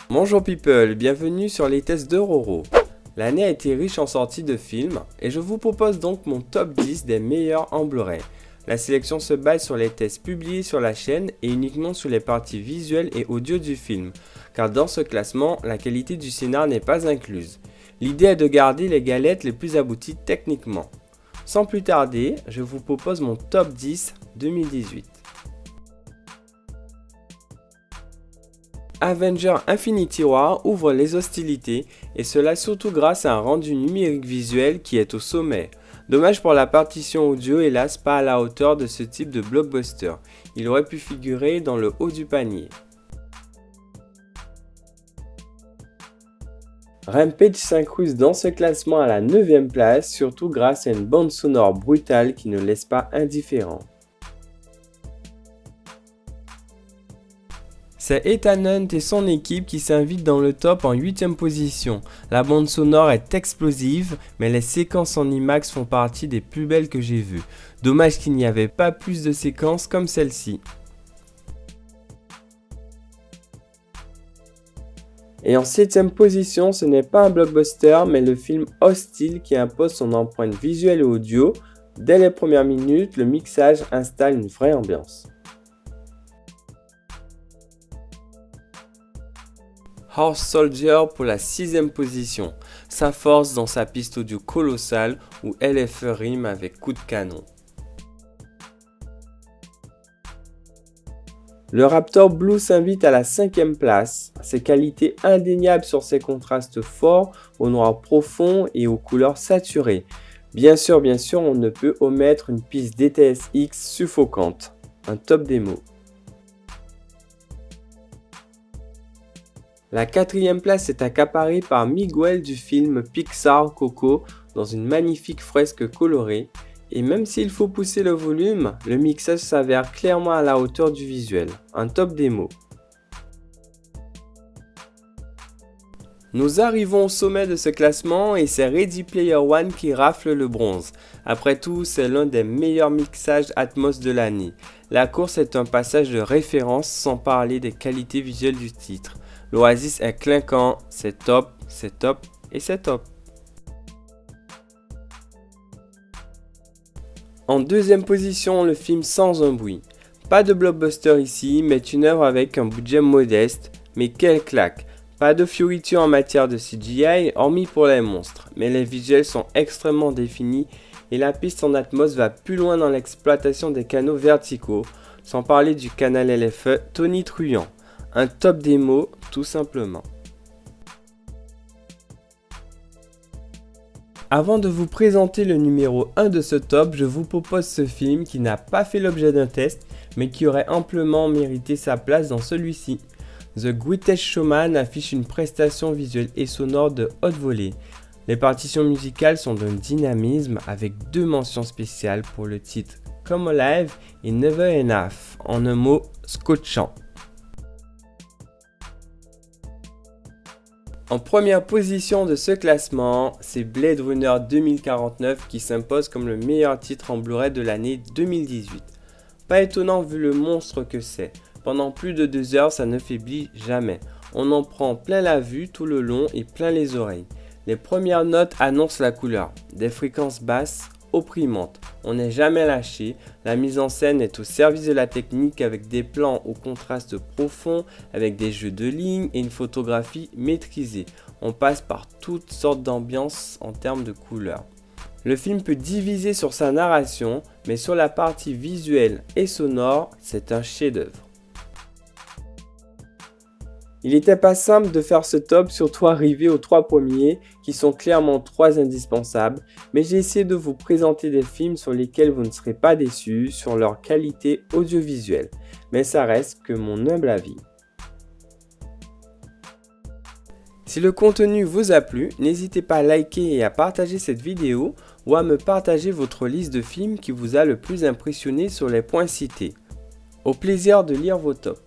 Bonjour people, bienvenue sur les tests de Roro. L'année a été riche en sorties de films et je vous propose donc mon top 10 des meilleurs en Blu-ray. La sélection se base sur les tests publiés sur la chaîne et uniquement sur les parties visuelles et audio du film, car dans ce classement, la qualité du scénar n'est pas incluse. L'idée est de garder les galettes les plus abouties techniquement. Sans plus tarder, je vous propose mon top 10 2018. Avengers Infinity War ouvre les hostilités et cela surtout grâce à un rendu numérique visuel qui est au sommet. Dommage pour la partition audio, hélas pas à la hauteur de ce type de blockbuster. Il aurait pu figurer dans le haut du panier. Rampage s'incruste dans ce classement à la 9e place, surtout grâce à une bande sonore brutale qui ne laisse pas indifférent. C'est Ethan Hunt et son équipe qui s'invitent dans le top en 8e position. La bande sonore est explosive, mais les séquences en IMAX font partie des plus belles que j'ai vues. Dommage qu'il n'y avait pas plus de séquences comme celle-ci. Et en 7e position, ce n'est pas un blockbuster, mais le film Hostile qui impose son empreinte visuelle et audio. Dès les premières minutes, le mixage installe une vraie ambiance. Horse Soldier pour la 6e position, sa force dans sa piste audio colossale où LFE rime avec coup de canon. Le Raptor Blue s'invite à la 5e place, ses qualités indéniables sur ses contrastes forts, au noir profond et aux couleurs saturées. Bien sûr, on ne peut omettre une piste DTS:X suffocante, un top démo. La 4e place est accaparée par Miguel du film Pixar Coco dans une magnifique fresque colorée. Et même s'il faut pousser le volume, le mixage s'avère clairement à la hauteur du visuel. Un top démo. Nous arrivons au sommet de ce classement et c'est Ready Player One qui rafle le bronze. Après tout, c'est l'un des meilleurs mixages Atmos de l'année. La course est un passage de référence sans parler des qualités visuelles du titre. L'Oasis est clinquant, c'est top et c'est top. En 2e position, le film Sans un bruit. Pas de blockbuster ici, mais une œuvre avec un budget modeste, mais quelle claque. Pas de fioritures en matière de CGI, hormis pour les monstres, mais les visuels sont extrêmement définis et la piste en Atmos va plus loin dans l'exploitation des canaux verticaux, sans parler du canal LFE tonitruant. Un top démo, tout simplement. Avant de vous présenter le numéro 1 de ce top, je vous propose ce film qui n'a pas fait l'objet d'un test, mais qui aurait amplement mérité sa place dans celui-ci. The Greatest Showman affiche une prestation visuelle et sonore de haute volée. Les partitions musicales sont d'un dynamisme avec 2 mentions spéciales pour le titre Come Alive et Never Enough, en un mot scotchant. En première position de ce classement, c'est Blade Runner 2049 qui s'impose comme le meilleur titre en Blu-ray de l'année 2018. Pas étonnant vu le monstre que c'est. Pendant plus de 2 heures, ça ne faiblit jamais. On en prend plein la vue tout le long et plein les oreilles. Les premières notes annoncent la couleur, des fréquences basses, opprimantes. On n'est jamais lâché, la mise en scène est au service de la technique avec des plans au contraste profond, avec des jeux de lignes et une photographie maîtrisée. On passe par toutes sortes d'ambiances en termes de couleurs. Le film peut diviser sur sa narration, mais sur la partie visuelle et sonore, c'est un chef-d'œuvre. Il n'était pas simple de faire ce top, surtout arrivé aux 3 premiers, qui sont clairement 3 indispensables, mais j'ai essayé de vous présenter des films sur lesquels vous ne serez pas déçus sur leur qualité audiovisuelle, mais ça reste que mon humble avis. Si le contenu vous a plu, n'hésitez pas à liker et à partager cette vidéo ou à me partager votre liste de films qui vous a le plus impressionné sur les points cités. Au plaisir de lire vos tops.